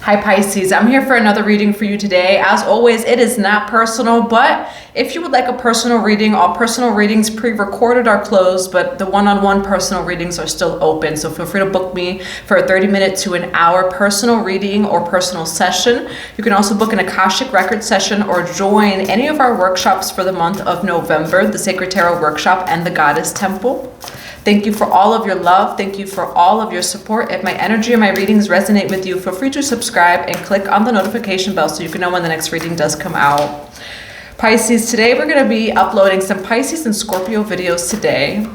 Hi Pisces, I'm here for another reading for you today. As always, it is not personal, but if you would like a personal reading, all personal readings pre-recorded are closed, but the one-on-one personal readings are still open. So feel free to book me for a 30-minute to an hour personal reading or personal session. You can also book an Akashic record session or join any of our workshops for the month of November, the Sacred Tarot Workshop and the Goddess Temple. Thank you for all of your love. Thank you for all of your support. If my energy and my readings resonate with you, feel free to subscribe and click on the notification bell so you can know when the next reading does come out. Pisces, today we're going to be uploading some Pisces and Scorpio videos today.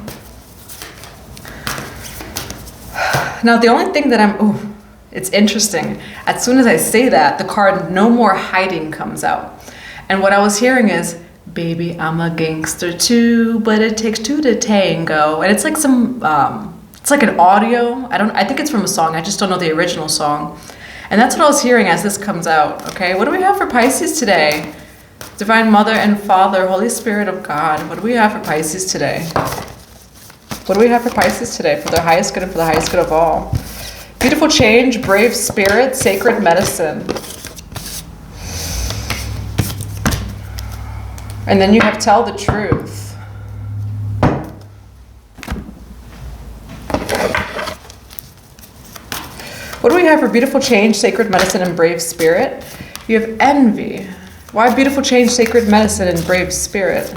Now, the only thing that it's interesting. As soon as I say that, the card No More Hiding comes out. And what I was hearing is, baby, I'm a gangster too, but it takes two to tango. And it's like some, it's like an audio. I think it's from a song. I just don't know the original song. And that's what I was hearing as this comes out. Okay, what do we have for Pisces today? Divine Mother and Father, Holy Spirit of God. What do we have for Pisces today? What do we have for Pisces today? For their highest good and for the highest good of all. Beautiful change, brave spirit, sacred medicine. And then you have tell the truth. What do we have for beautiful change, sacred medicine, and brave spirit? You have envy. Why beautiful change, sacred medicine, and brave spirit?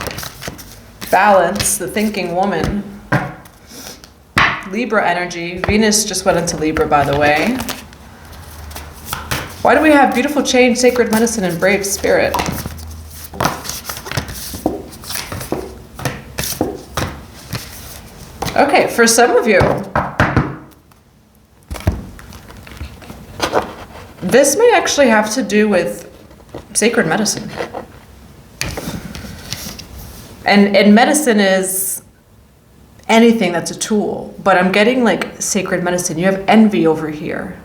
Balance, the thinking woman. Libra energy. Venus just went into Libra, by the way. Why do we have beautiful change, sacred medicine, and brave spirit? Okay, for some of you, this may actually have to do with sacred medicine. And medicine is anything that's a tool, but I'm getting like sacred medicine. You have envy over here.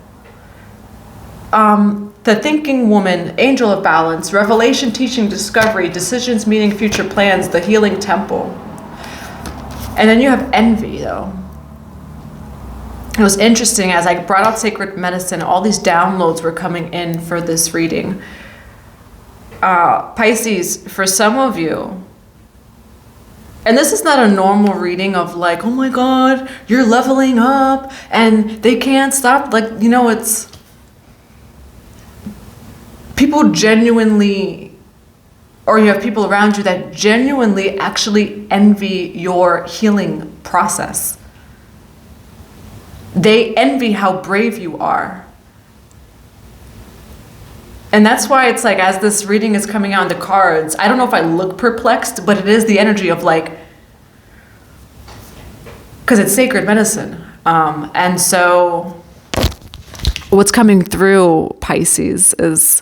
The thinking woman, angel of balance, revelation, teaching, discovery, decisions, meaning, future plans, the healing temple. And then you have envy, though. It was interesting, as I brought out sacred medicine, all these downloads were coming in for this reading. Pisces, for some of you, and this is not a normal reading of like, oh my God, you're leveling up and they can't stop. Like, you know, it's people genuinely, or you have people around you that genuinely actually envy your healing process. They envy how brave you are. And that's why it's like, as this reading is coming out in the cards, I don't know if I look perplexed, but it is the energy of like, because it's sacred medicine. And so what's coming through, Pisces, is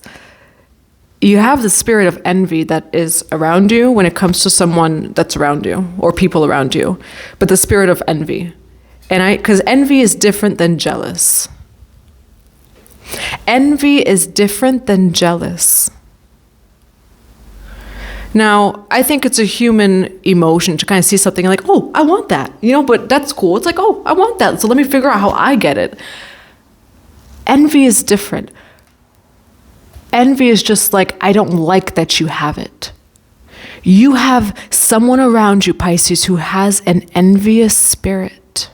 you have the spirit of envy that is around you when it comes to someone that's around you or people around you, but the spirit of envy. And because envy is different than jealous. Envy is different than jealous. Now, I think it's a human emotion to kind of see something like, oh, I want that, you know, but that's cool. It's like, oh, I want that. So let me figure out how I get it. Envy is different. Envy is just like, I don't like that you have it. You have someone around you, Pisces, who has an envious spirit.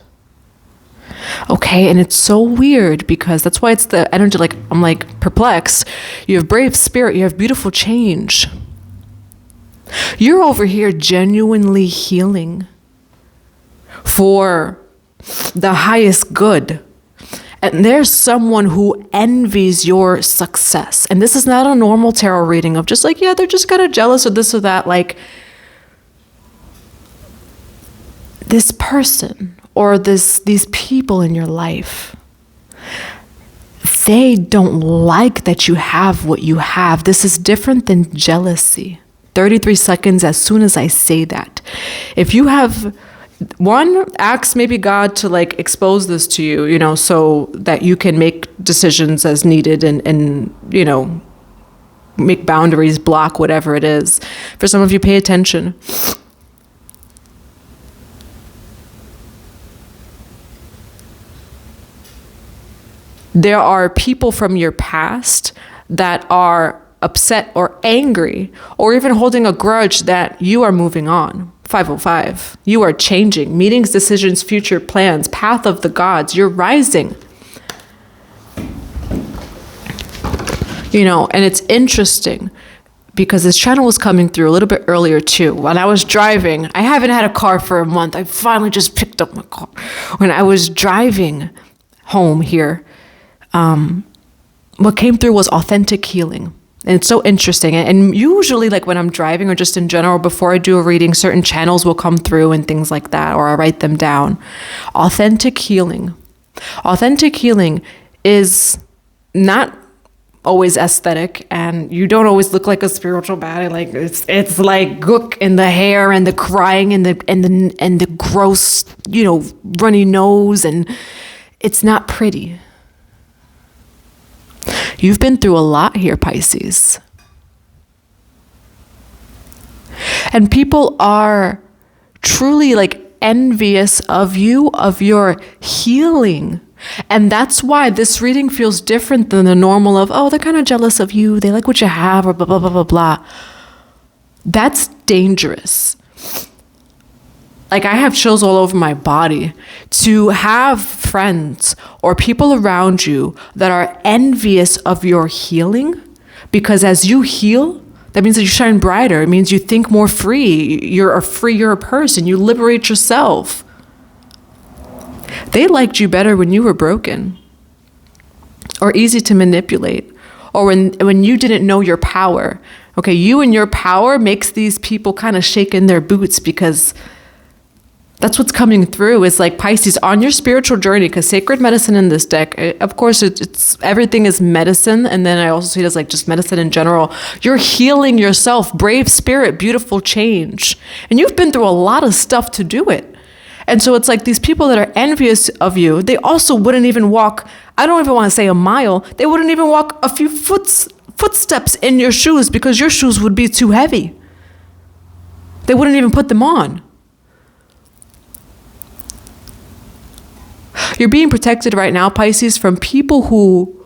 Okay, and it's so weird because that's why it's the energy, like, I'm like perplexed. You have brave spirit, you have beautiful change. You're over here genuinely healing for the highest good. And there's someone who envies your success. And this is not a normal tarot reading of just like, yeah, they're just kind of jealous or this or that. Like, this person or these people in your life, they don't like that you have what you have. This is different than jealousy. 33 seconds as soon as I say that. If you have... One, ask maybe God to like expose this to you, you know, so that you can make decisions as needed and you know, make boundaries, block whatever it is. For some of you, pay attention. There are people from your past that are upset or angry or even holding a grudge that you are moving on. 505. You are changing. Meetings, decisions, future plans, path of the gods. You're rising. You know, and it's interesting because this channel was coming through a little bit earlier too. When I was driving, I haven't had a car for a month. I finally just picked up my car. When I was driving home here, what came through was authentic healing. And it's so interesting. And usually, like when I'm driving or just in general, before I do a reading, certain channels will come through and things like that, or I write them down. Authentic healing. Authentic healing is not always aesthetic, and you don't always look like a spiritual baddie. Like it's like gook in the hair and the crying and the gross, you know, runny nose, and it's not pretty. You've been through a lot here, Pisces. And people are truly like envious of you, of your healing. And that's why this reading feels different than the normal of, oh, they're kind of jealous of you, they like what you have, or blah, blah, blah, blah, blah. That's dangerous. Like, I have chills all over my body to have friends or people around you that are envious of your healing, because as you heal, that means that you shine brighter. It means you think more free. You're a freer person. You liberate yourself. They liked you better when you were broken or easy to manipulate, or when you didn't know your power. Okay, you and your power makes these people kind of shake in their boots, because that's what's coming through. Is like, Pisces, on your spiritual journey, because sacred medicine in this deck, of course, it's everything is medicine. And then I also see it as like just medicine in general. You're healing yourself, brave spirit, beautiful change. And you've been through a lot of stuff to do it. And so it's like these people that are envious of you, they also wouldn't even walk, I don't even want to say a mile, they wouldn't even walk a few footsteps in your shoes, because your shoes would be too heavy. They wouldn't even put them on. You're being protected right now, Pisces, from people who,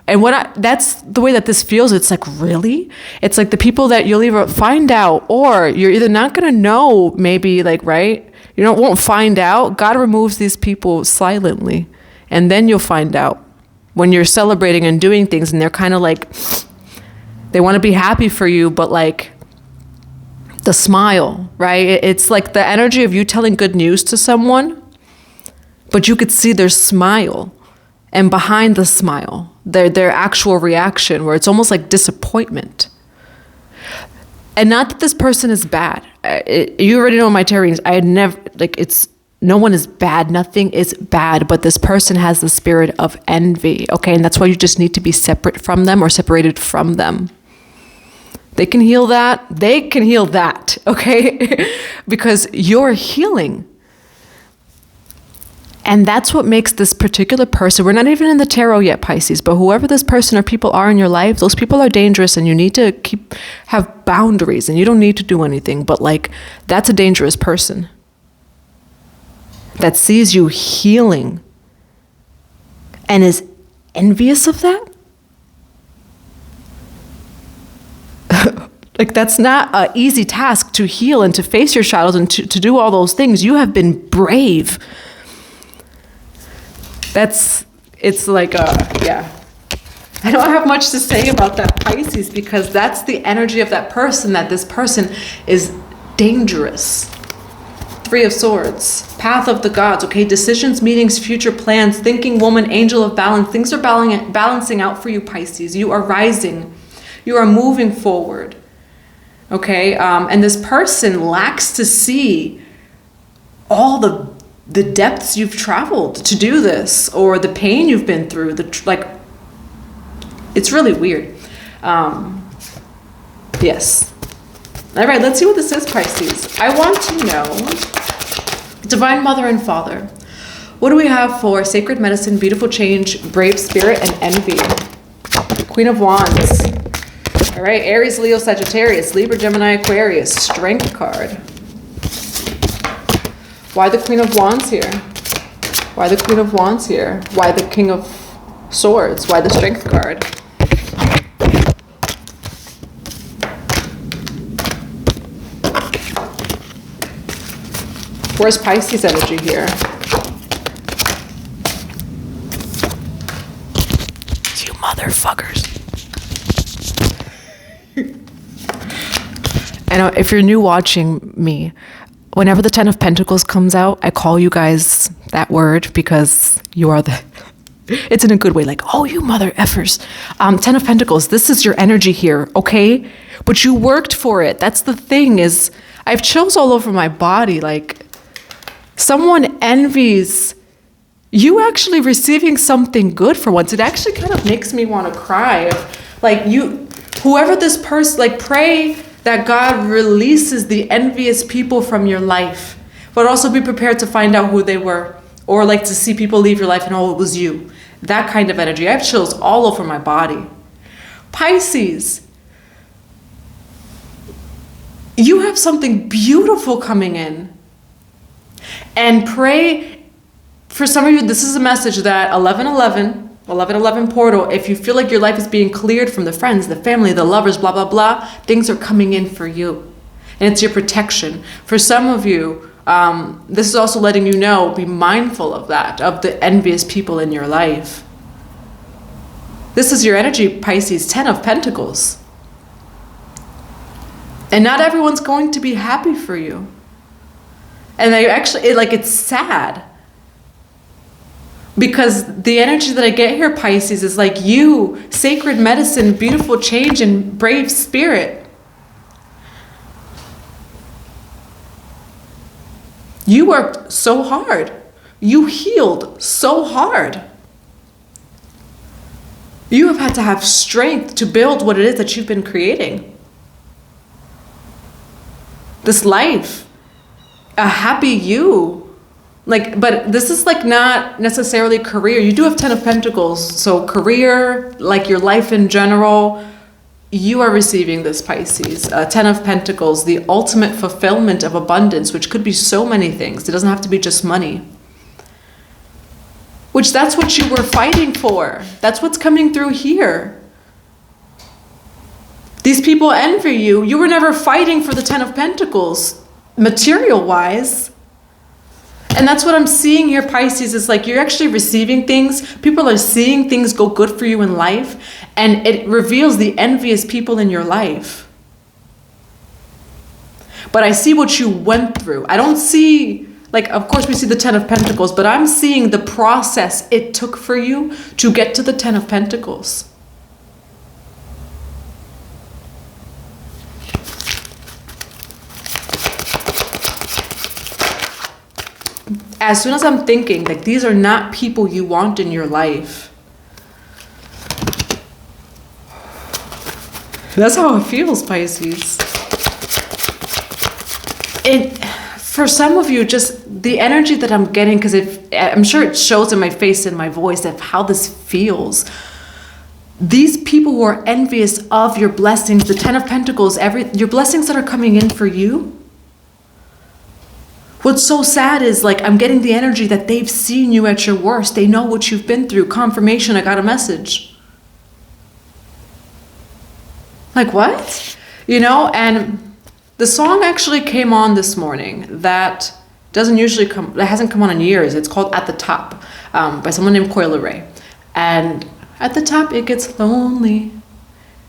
and that's the way that this feels. It's like, really? It's like the people that you'll either find out, or you're either not going to know, maybe, like, right? You won't find out. God removes these people silently. And then you'll find out when you're celebrating and doing things, and they're kind of like, they want to be happy for you, but like the smile, right? It's like the energy of you telling good news to someone, but you could see their smile, and behind the smile, their actual reaction, where it's almost like disappointment. And not that this person is bad. You already know my tarot readings. I had never, like, no one is bad. Nothing is bad, but this person has the spirit of envy, okay? And that's why you just need to be separate from them, or separated from them. They can heal that. They can heal that, okay? Because you're healing. And that's what makes this particular person, we're not even in the tarot yet, Pisces, but whoever this person or people are in your life, those people are dangerous, and you need to have boundaries, and you don't need to do anything, but like, that's a dangerous person that sees you healing and is envious of that. Like, that's not an easy task to heal and to face your shadows and to do all those things. You have been brave. It's like, yeah. I don't have much to say about that, Pisces, because that's the energy of that person, that this person is dangerous. 3 of Swords, path of the gods, okay? Decisions, meetings, future plans, thinking woman, angel of balance. Things are balancing out for you, Pisces. You are rising. You are moving forward, okay? And this person lacks to see all the depths you've traveled to do this, or the pain you've been through, it's really weird. Yes. All right, let's see what this is, Pisces. I want to know, Divine Mother and Father, what do we have for sacred medicine, beautiful change, brave spirit, and envy? Queen of Wands. All right, Aries, Leo, Sagittarius, Libra, Gemini, Aquarius, Strength card. Why the Queen of Wands here? Why the Queen of Wands here? Why the King of Swords. Why the Strength card? Where's Pisces energy here? You motherfuckers. And if you're new watching me, whenever the Ten of Pentacles comes out, I call you guys that word because you are the... It's in a good way, like, oh, you mother effers. Ten of Pentacles, this is your energy here, okay? But you worked for it. That's the thing is, I have chills all over my body, like... Someone envies you actually receiving something good for once. It actually kind of makes me want to cry. Like whoever this person, like pray that God releases the envious people from your life, but also be prepared to find out who they were, or like to see people leave your life and oh, it was you. That kind of energy. I have chills all over my body. Pisces, you have something beautiful coming in. And pray, for some of you, this is a message that 1111 portal, if you feel like your life is being cleared from the friends, the family, the lovers, blah, blah, blah, things are coming in for you. And it's your protection. For some of you, this is also letting you know, be mindful of that, of the envious people in your life. This is your energy, Pisces, 10 of Pentacles. And not everyone's going to be happy for you. And I actually, it's sad. Because the energy that I get here, Pisces, is like you, sacred medicine, beautiful change, and brave spirit. You worked so hard. You healed so hard. You have had to have strength to build what it is that you've been creating. This life. A happy you. But this is not necessarily career. You do have 10 of Pentacles. So career, like your life in general, you are receiving this, Pisces. 10 of Pentacles, the ultimate fulfillment of abundance, which could be so many things. It doesn't have to be just money. Which that's what you were fighting for. That's what's coming through here. These people envy you. You were never fighting for the 10 of Pentacles. Material-wise. And that's what I'm seeing here, Pisces, is like you're actually receiving things. People are seeing things go good for you in life. And it reveals the envious people in your life. But I see what you went through. I don't see, of course we see the 10 of Pentacles, but I'm seeing the process it took for you to get to the 10 of Pentacles. As soon as I'm thinking, these are not people you want in your life. That's how it feels, Pisces. For some of you, just the energy that I'm getting, because I'm sure it shows in my face and my voice of how this feels. These people who are envious of your blessings, the 10 of Pentacles, your blessings that are coming in for you. What's so sad is I'm getting the energy that they've seen you at your worst. They know what you've been through. Confirmation, I got a message. What? And the song actually came on this morning that doesn't usually come, that hasn't come on in years. It's called At the Top by someone named Coyle Ray. And at the top it gets lonely.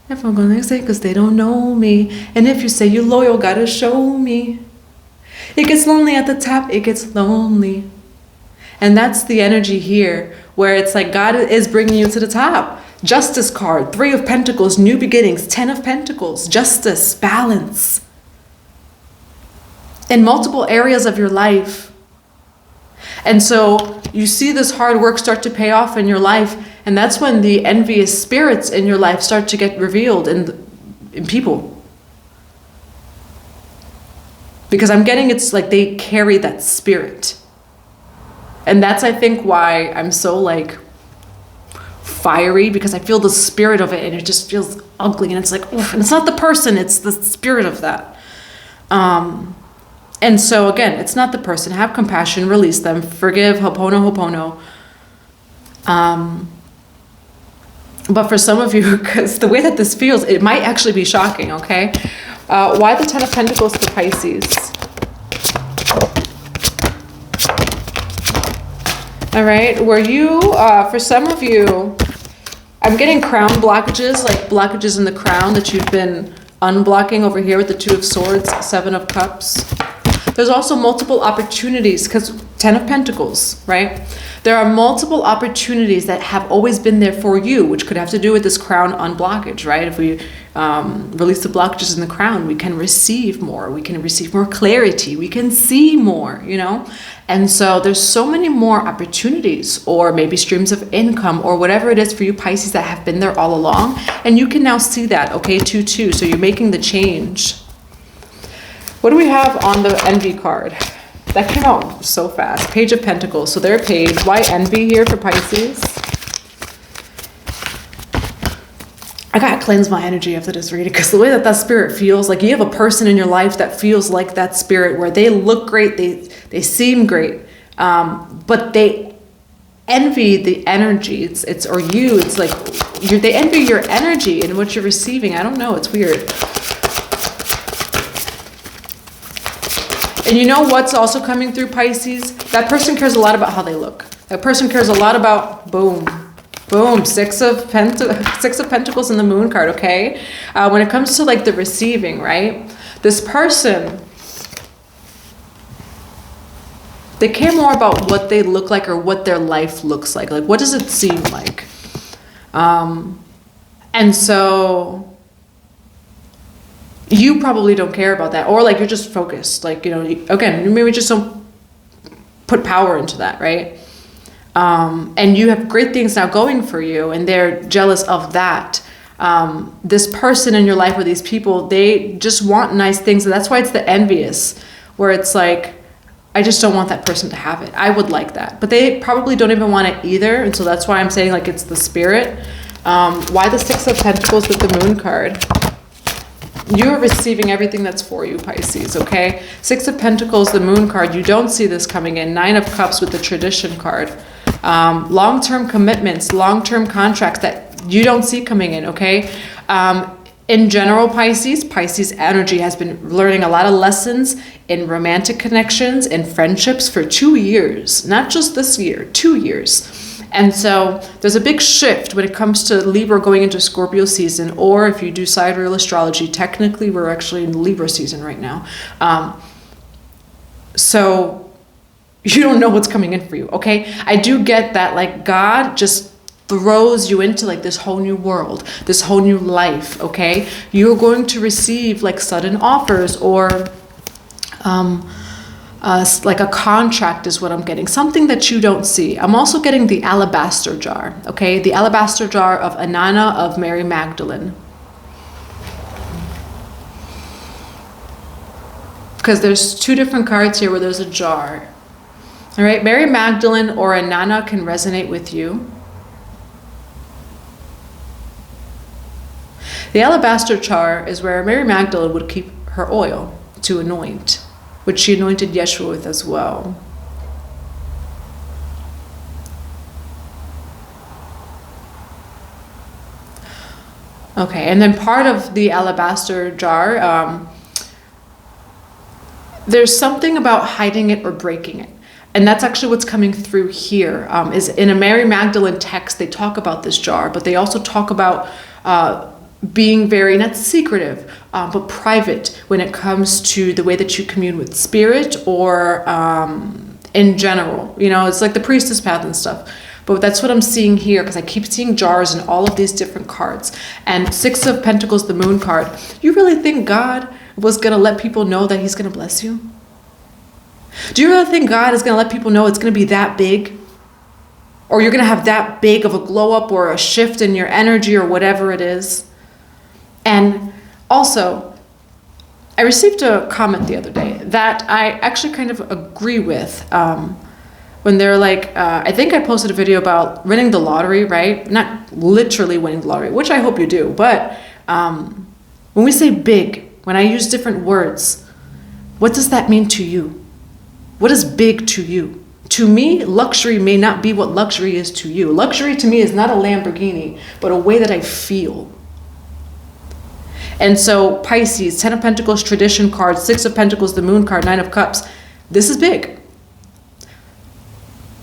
If I'm gonna say, cause they don't know me. And if you say you're loyal, gotta show me. It gets lonely at the top, it gets lonely. And that's the energy here, where it's God is bringing you to the top. Justice card, 3 of Pentacles, new beginnings, 10 of Pentacles, justice, balance. In multiple areas of your life. And so you see this hard work start to pay off in your life, and that's when the envious spirits in your life start to get revealed in people. Because I'm getting it's they carry that spirit. And that's, I think, why I'm so fiery, because I feel the spirit of it and it just feels ugly. And it's oof, and it's not the person, it's the spirit of that. And so again, it's not the person. Have compassion, release them, forgive, hopono, hopono. But for some of you, because the way that this feels, it might actually be shocking, okay? Why the 10 of Pentacles to Pisces? All right, where you, for some of you, I'm getting crown blockages, like blockages in the crown that you've been unblocking over here with the 2 of Swords, 7 of Cups. There's also multiple opportunities, because 10 of Pentacles, right? There are multiple opportunities that have always been there for you, which could have to do with this crown unblockage, right? If we release the blockages in the crown, we can receive more. We can receive more clarity. We can see more, you know? And so there's so many more opportunities, or maybe streams of income, or whatever it is for you Pisces that have been there all along. And you can now see that, okay, 2-2. So you're making the change. What do we have on the Envy card? That came out so fast. Page of Pentacles. So they're Page. Why Envy here for Pisces? I gotta cleanse my energy after this reading, because the way that that spirit feels, like you have a person in your life that feels like that spirit, where they look great, they seem great, but they envy the energy. It's or you. It's like they envy your energy and what you're receiving. I don't know. It's weird. And you know what's also coming through Pisces? That person cares a lot about how they look. That person cares a lot about, boom, boom, Six of Pentacles in the Moon card, okay? When it comes to like the receiving, right? This person, they care more about what they look like or what their life looks like. Like, what does it seem like? And so you probably don't care about that, or like you're just focused, like, you know, again, you maybe just don't put power into that, right? And you have great things now going for you, and they're jealous of that. This person in your life, or these people, they just want nice things, and that's why it's the envious, where it's like, I just don't want that person to have it. I would like that, but they probably don't even want it either, and so that's why I'm saying like it's the spirit. Why the Six of Pentacles with the Moon card? You're receiving everything that's for you, Pisces, okay? Six of Pentacles, the Moon card, you don't see this coming in. 9 of Cups with the Tradition card. Long-term commitments, long-term contracts that you don't see coming in, okay? In general, Pisces energy has been learning a lot of lessons in romantic connections and friendships for 2 years. Not just this year, 2 years. And so there's a big shift when it comes to Libra going into Scorpio season, or if you do sidereal astrology, technically we're actually in Libra season right now. So you don't know what's coming in for you, okay? I do get that, like, God just throws you into like this whole new world, this whole new life, okay? You're going to receive like sudden offers, or like a contract is what I'm getting, something that you don't see. I'm also getting the alabaster jar, okay? The alabaster jar of Inanna, of Mary Magdalene. Because there's 2 different cards here where there's a jar. All right, Mary Magdalene or Inanna can resonate with you. The alabaster jar is where Mary Magdalene would keep her oil to anoint, which she anointed Yeshua with as well. Okay, and then part of the alabaster jar, there's something about hiding it or breaking it. And that's actually what's coming through here. Is in a Mary Magdalene text, they talk about this jar, but they also talk about being very, not secretive, but private when it comes to the way that you commune with spirit, or in general. You know, it's like the Priestess path and stuff. But that's what I'm seeing here, because I keep seeing jars in all of these different cards. And 6 of Pentacles, the Moon card. You really think God was going to let people know that he's going to bless you? Do you really think God is going to let people know it's going to be that big? Or you're going to have that big of a glow up or a shift in your energy or whatever it is? And also, I received a comment the other day that I actually kind of agree with. When they're like, I think I posted a video about winning the lottery, right? Not literally winning the lottery, which I hope you do. But when we say big, when I use different words, what does that mean to you? What is big to you? To me, luxury may not be what luxury is to you. Luxury to me is not a Lamborghini, but a way that I feel. And so Pisces, 10 of Pentacles, tradition card, 6 of Pentacles, the Moon card, 9 of Cups. This is big.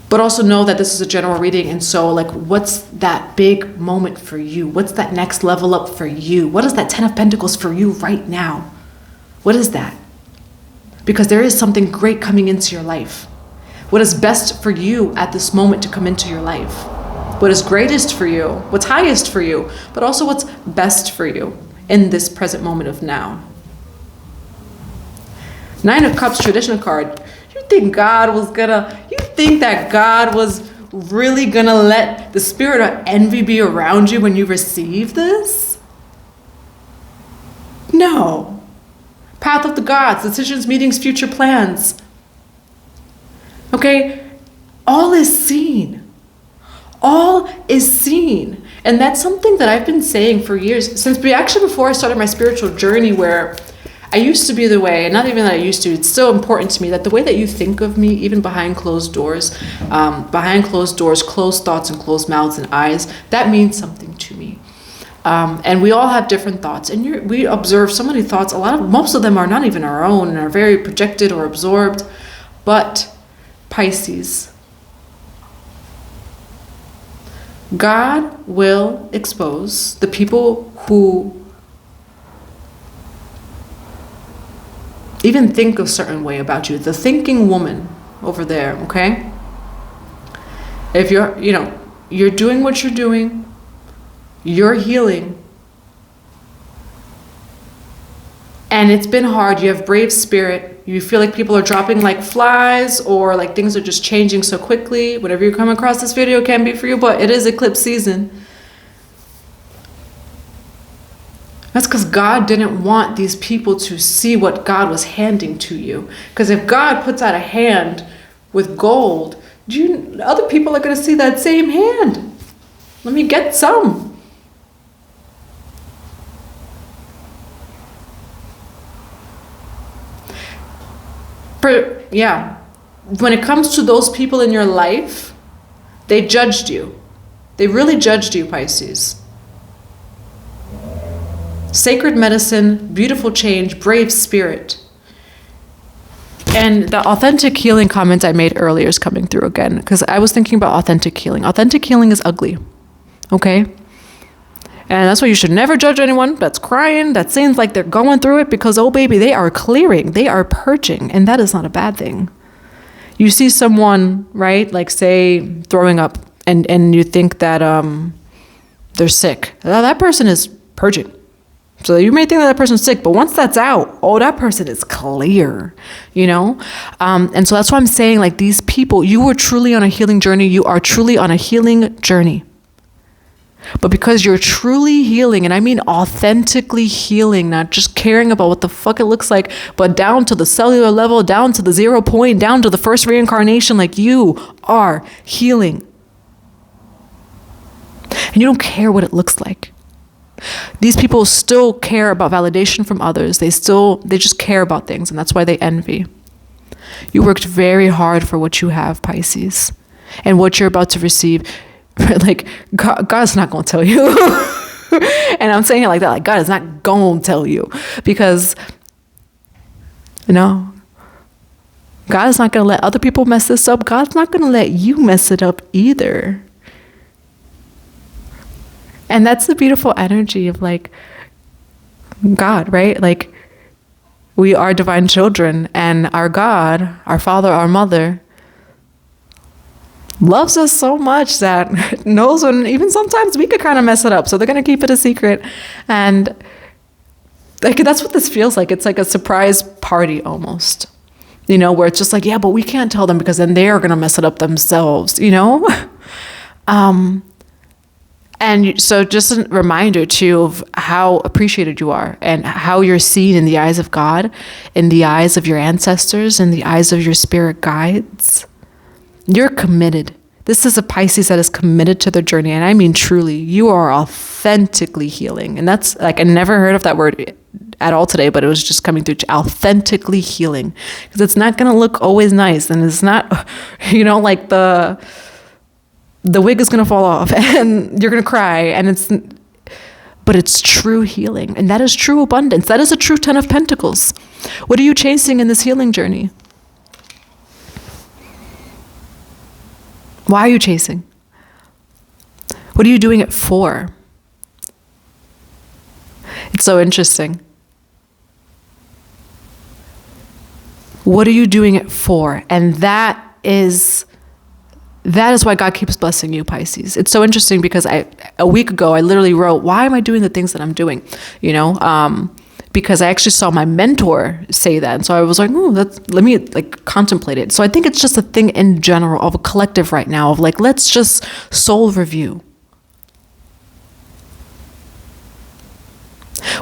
But also know that this is a general reading. And so like, what's that big moment for you? What's that next level up for you? What is that 10 of Pentacles for you right now? What is that? Because there is something great coming into your life. What is best for you at this moment to come into your life? What is greatest for you? What's highest for you? But also what's best for you in this present moment of now. 9 of Cups, traditional card. You think that God was really gonna let the spirit of envy be around you when you receive this? No. Path of the gods, decisions, meetings, future plans. Okay, all is seen. All is seen. And that's something that I've been saying for years, actually before I started my spiritual journey, where I used to be the way, and not even that I used to, it's still important to me that the way that you think of me, even behind closed doors, closed thoughts and closed mouths and eyes, that means something to me. And we all have different thoughts, and we observe so many thoughts. Most of them are not even our own and are very projected or absorbed. But Pisces, God will expose the people who even think a certain way about you. The thinking woman over there, okay? If you're doing what you're doing, you're healing. And it's been hard. You have brave spirit. You feel like people are dropping like flies, or like things are just changing so quickly. Whatever you come across, this video can be for you, but it is eclipse season. That's because God didn't want these people to see what God was handing to you. Because if God puts out a hand with gold, other people are going to see that same hand. Let me get some. When it comes to those people in your life, they judged you. They really judged you, Pisces. Sacred medicine, beautiful change, brave spirit. And the authentic healing comment I made earlier is coming through again, because I was thinking about authentic healing. Authentic healing is ugly, okay? And that's why you should never judge anyone that's crying, that seems like they're going through it, because, oh baby, they are clearing, they are purging, and that is not a bad thing. You see someone, right, like say throwing up, and you think that they're sick. That person is purging. So you may think that person's sick, but once that's out, oh, that person is clear, And so that's why I'm saying, like, these people, you were truly on a healing journey. You are truly on a healing journey. But because you're truly healing, and I mean authentically healing, not just caring about what the fuck it looks like, but down to the cellular level, down to the 0 point, down to the first reincarnation, like you are healing. And you don't care what it looks like. These people still care about validation from others. They just care about things, and that's why they envy. You worked very hard for what you have, Pisces, and what you're about to receive. Like, God's not going to tell you. And I'm saying it like that, like, God is not going to tell you, because, God is not going to let other people mess this up. God's not going to let you mess it up either. And that's the beautiful energy of, like, God, right? Like, we are divine children, and our God, our Father, our Mother, loves us so much that knows when even sometimes we could kind of mess it up. So they're going to keep it a secret. And like, that's what this feels like. It's like a surprise party almost, where it's just like, yeah, but we can't tell them because then they're going to mess it up themselves, And so just a reminder too of how appreciated you are, and how you're seen in the eyes of God, in the eyes of your ancestors, in the eyes of your spirit guides. You're committed. This is a Pisces that is committed to their journey. And I mean, truly, you are authentically healing. And that's like, I never heard of that word at all today, but it was just coming through, authentically healing. Because it's not going to look always nice. And it's not, you know, like the wig is going to fall off and you're going to cry. And but it's true healing. And that is true abundance. That is a true 10 of Pentacles. What are you chasing in this healing journey? Why are you chasing? What are you doing it for? It's so interesting. What are you doing it for? And that is why God keeps blessing you, Pisces. It's so interesting because a week ago, I literally wrote, why am I doing the things that I'm doing? You know, because I actually saw my mentor say that. And so I was like, let me like contemplate it. So I think it's just a thing in general of a collective right now of like, let's just soul review.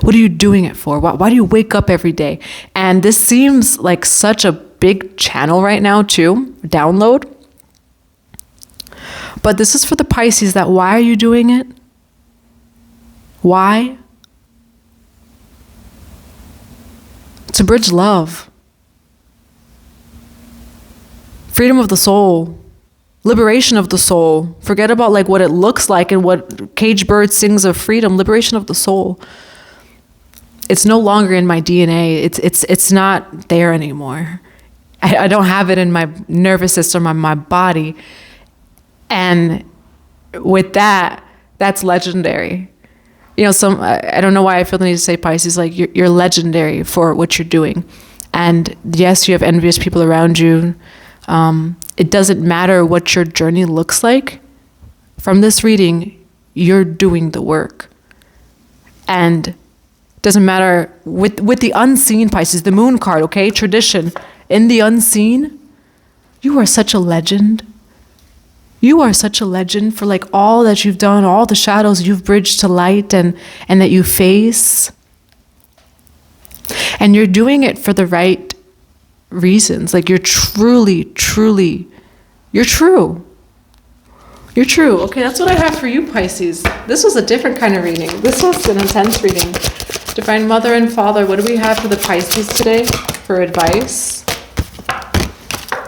What are you doing it for? Why do you wake up every day? And this seems like such a big channel right now too, download. But this is for the Pisces that why are you doing it? Why? To bridge love, freedom of the soul, liberation of the soul. Forget about like what it looks like and what Cage Bird sings of freedom, liberation of the soul. It's no longer in my DNA. It's not there anymore. I don't have it in my nervous system or my body. And with that, that's legendary. You know, I don't know why I feel the need to say Pisces, like you're legendary for what you're doing. And yes, you have envious people around you. It doesn't matter what your journey looks like. From this reading, you're doing the work. And it doesn't matter with the unseen Pisces, the moon card, okay? Tradition. In the unseen, you are such a legend. You are such a legend for like all that you've done, all the shadows you've bridged to light and that you face. And you're doing it for the right reasons. Like you're truly, you're true. You're true. Okay, that's what I have for you, Pisces. This was a different kind of reading. This was an intense reading. Divine Mother and Father, what do we have for the Pisces today for advice?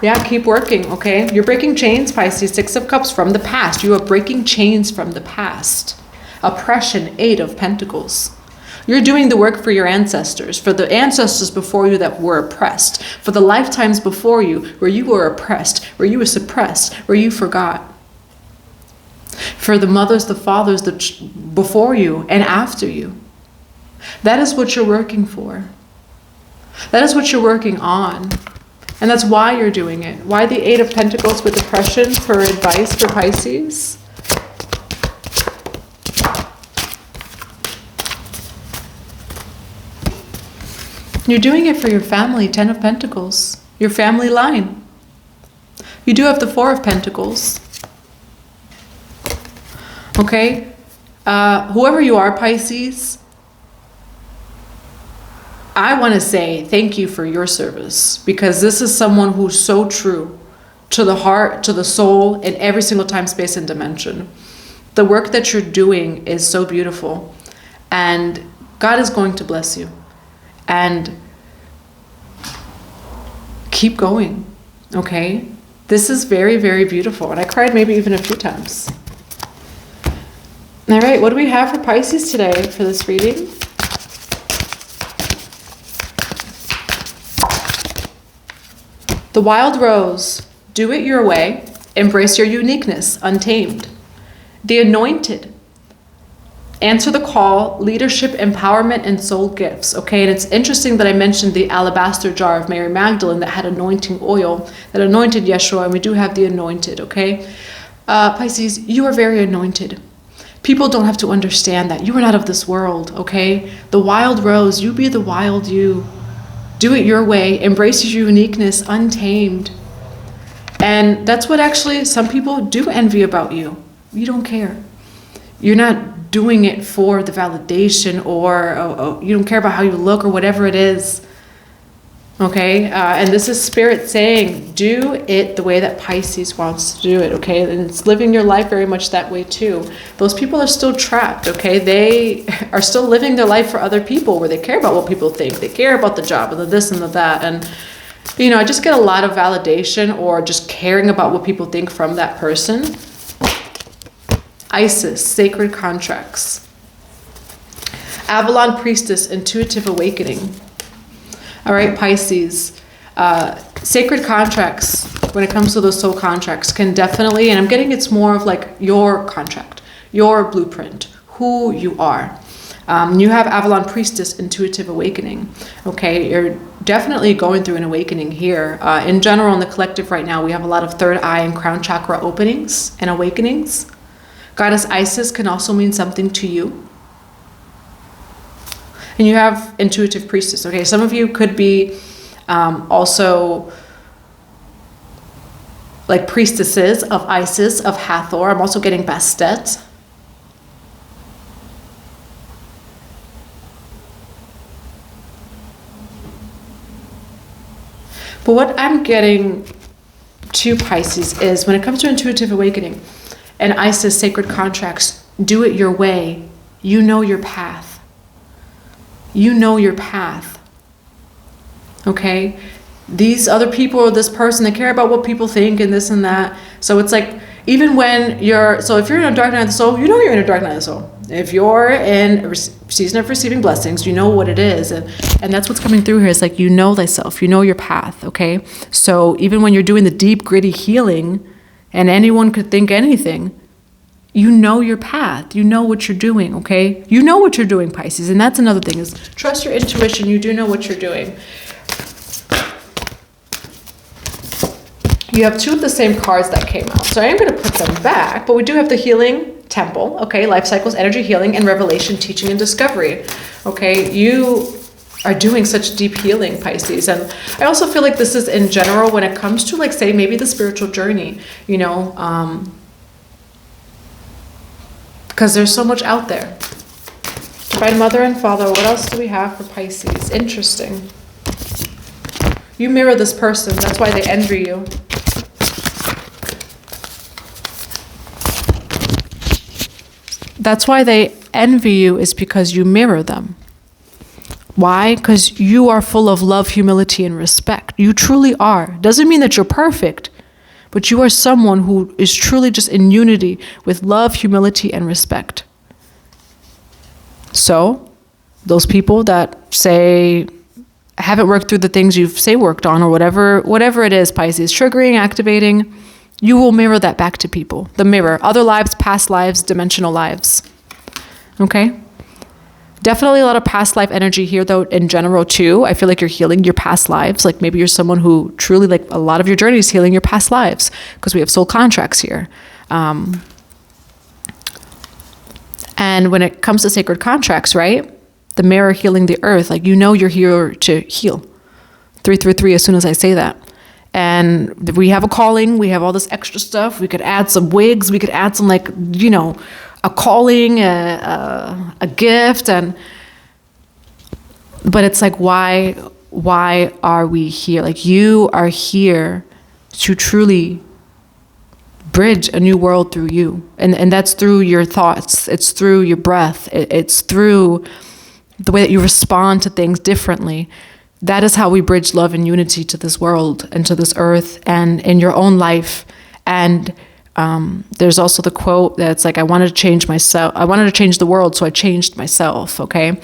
Yeah, keep working, okay? You're breaking chains, Pisces. 6 of Cups from the past. You are breaking chains from the past. Oppression, 8 of Pentacles. You're doing the work for your ancestors, for the ancestors before you that were oppressed, for the lifetimes before you where you were oppressed, where you were suppressed, where you forgot. For the mothers, the fathers before you and after you. That is what you're working for. That is what you're working on. And that's why you're doing it. Why the 8 of Pentacles with oppression for advice for Pisces? You're doing it for your family, 10 of Pentacles. Your family line. You do have the 4 of Pentacles. Okay? Whoever you are, Pisces, I want to say thank you for your service, because this is someone who's so true to the heart, to the soul, in every single time, space, and dimension. The work that you're doing is so beautiful, and God is going to bless you. And keep going, okay? This is very, very beautiful, and I cried maybe even a few times. All right, what do we have for Pisces today for this reading? The Wild Rose, do it your way, embrace your uniqueness, untamed. The Anointed, answer the call, leadership, empowerment, and soul gifts, okay? And it's interesting that I mentioned the alabaster jar of Mary Magdalene that had anointing oil, that anointed Yeshua, and we do have the Anointed, okay? Pisces, you are very anointed. People don't have to understand that. You are not of this world, okay? The Wild Rose, you be the wild you. Do it your way, embrace your uniqueness, untamed. And that's what actually some people do envy about you. You don't care. You're not doing it for the validation, or you don't care about how you look or whatever it is. Okay, and this is Spirit saying, do it the way that Pisces wants to do it, okay? And it's living your life very much that way too. Those people are still trapped, okay? They are still living their life for other people, where they care about what people think. They care about the job and the this and the that. And, you know, I just get a lot of validation or just caring about what people think from that person. Isis, sacred contracts. Avalon, Priestess, intuitive awakening. All right, Pisces, sacred contracts, when it comes to those soul contracts, can definitely, and I'm getting it's more of like your contract, your blueprint, who you are. You have Avalon, Priestess, intuitive awakening. Okay, you're definitely going through an awakening here. In general, in the collective right now, we have a lot of third eye and crown chakra openings and awakenings. Goddess Isis can also mean something to you. And you have intuitive priestess. Okay, some of you could be also like priestesses of Isis, of Hathor. I'm also getting Bastet. But what I'm getting to Pisces is when it comes to intuitive awakening and Isis sacred contracts, do it your way. You know your path. You know your path, okay? These other people or this person, they care about what people think and this and that. So it's like, even when so if you're in a dark night of the soul, you know you're in a dark night of the soul. If you're in a season of receiving blessings, you know what it is. And that's what's coming through here. It's like, you know thyself, you know your path, okay? So even when you're doing the deep, gritty healing, and anyone could think anything, you know your path. You know what you're doing, okay? You know what you're doing, Pisces. And that's another thing, is trust your intuition. You do know what you're doing. You have two of the same cards that came out. So I am going to put them back, but we do have the healing temple, okay? Life cycles, energy healing, and revelation, teaching, and discovery, okay? You are doing such deep healing, Pisces. And I also feel like this is in general when it comes to, like, say, maybe the spiritual journey, you know, because there's so much out there. Divine Mother and Father, what else do we have for Pisces? Interesting. You mirror this person. That's why they envy you. That's why they envy you, is because you mirror them. Why? Because you are full of love, humility, and respect. You truly are. Doesn't mean that you're perfect, but you are someone who is truly just in unity with love, humility, and respect. So, those people that say, haven't worked through the things you've worked on, or whatever it is, Pisces, triggering, activating, you will mirror that back to people. The mirror, other lives, past lives, dimensional lives. Okay? Definitely a lot of past life energy here, though, in general, too. I feel like you're healing your past lives. Like, maybe you're someone who truly, like, a lot of your journey is healing your past lives, because we have soul contracts here. And when it comes to sacred contracts, right? The mirror healing the earth, like, you know you're here to heal. 333 as soon as I say that. And we have a calling. We have all this extra stuff. We could add some wigs. We could add some, like, you know, a calling, a gift, but it's like, why are we here? Like, you are here to truly bridge a new world through you, and that's through your thoughts. It's through your breath. It's through the way that you respond to things differently. That is how we bridge love and unity to this world and to this earth and in your own life. And there's also the quote that's like, I wanted to change myself. I wanted to change the world, so I changed myself, okay?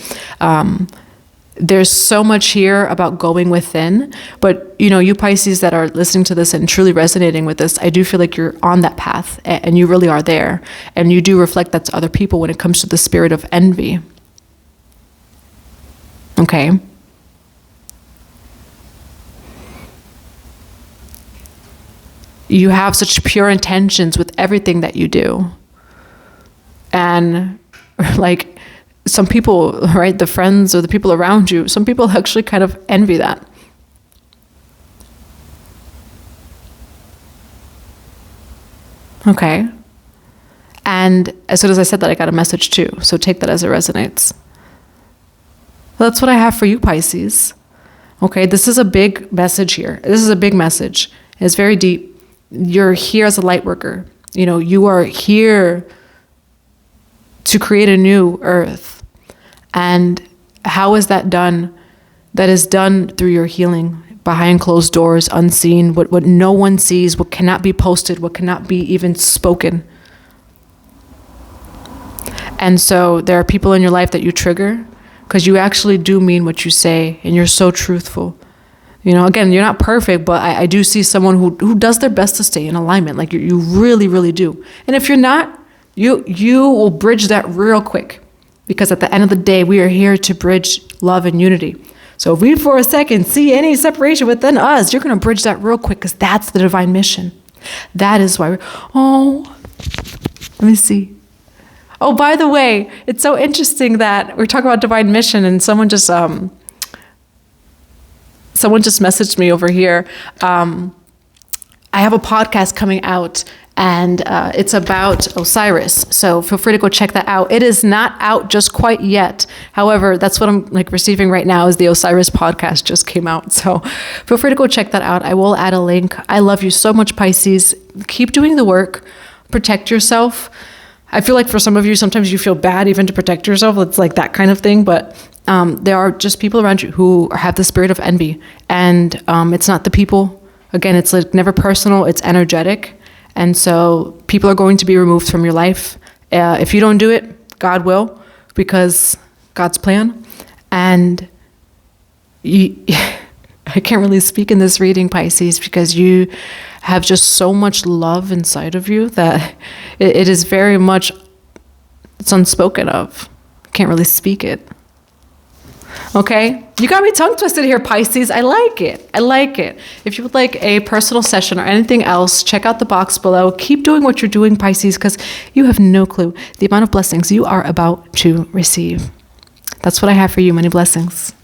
There's so much here about going within, but, you know, you Pisces that are listening to this and truly resonating with this, I do feel like you're on that path, and you really are there, and you do reflect that to other people when it comes to the spirit of envy, okay? You have such pure intentions with everything that you do. And like, some people, right, the friends or the people around you, some people actually kind of envy that. Okay. And as soon as I said that, I got a message too. So take that as it resonates. Well, that's what I have for you, Pisces. Okay, this is a big message here. This is a big message. It's very deep. You're here as a light worker. You are here to create a new earth. And how is that done? That is done through your healing, behind closed doors, unseen, what no one sees, what cannot be posted, what cannot be even spoken. And so there are people in your life that you trigger because you actually do mean what you say, and you're so truthful. Again, you're not perfect, but I do see someone who does their best to stay in alignment. Like you really, really do. And if you're not, you will bridge that real quick, because at the end of the day, we are here to bridge love and unity. So if we for a second see any separation within us, you're going to bridge that real quick, because that's the divine mission. That is why let me see. Oh, by the way, it's so interesting that we're talking about divine mission, and someone just messaged me over here. I have a podcast coming out, and it's about Osiris. So feel free to go check that out. It is not out just quite yet. However, that's what I'm receiving right now, is the Osiris podcast just came out. So feel free to go check that out. I will add a link. I love you so much, Pisces. Keep doing the work. Protect yourself. I feel like for some of you, sometimes you feel bad even to protect yourself. It's like that kind of thing. But there are just people around you who have the spirit of envy. And it's not the people. Again, it's never personal. It's energetic. And so people are going to be removed from your life. If you don't do it, God will, because God's plan. And I can't really speak in this reading, Pisces, because you have just so much love inside of you that it is very much, it's unspoken of. Can't really speak it. Okay? You got me tongue twisted here, Pisces. I like it. I like it. If you would like a personal session or anything else, check out the box below. Keep doing what you're doing, Pisces, because you have no clue the amount of blessings you are about to receive. That's what I have for you. Many blessings.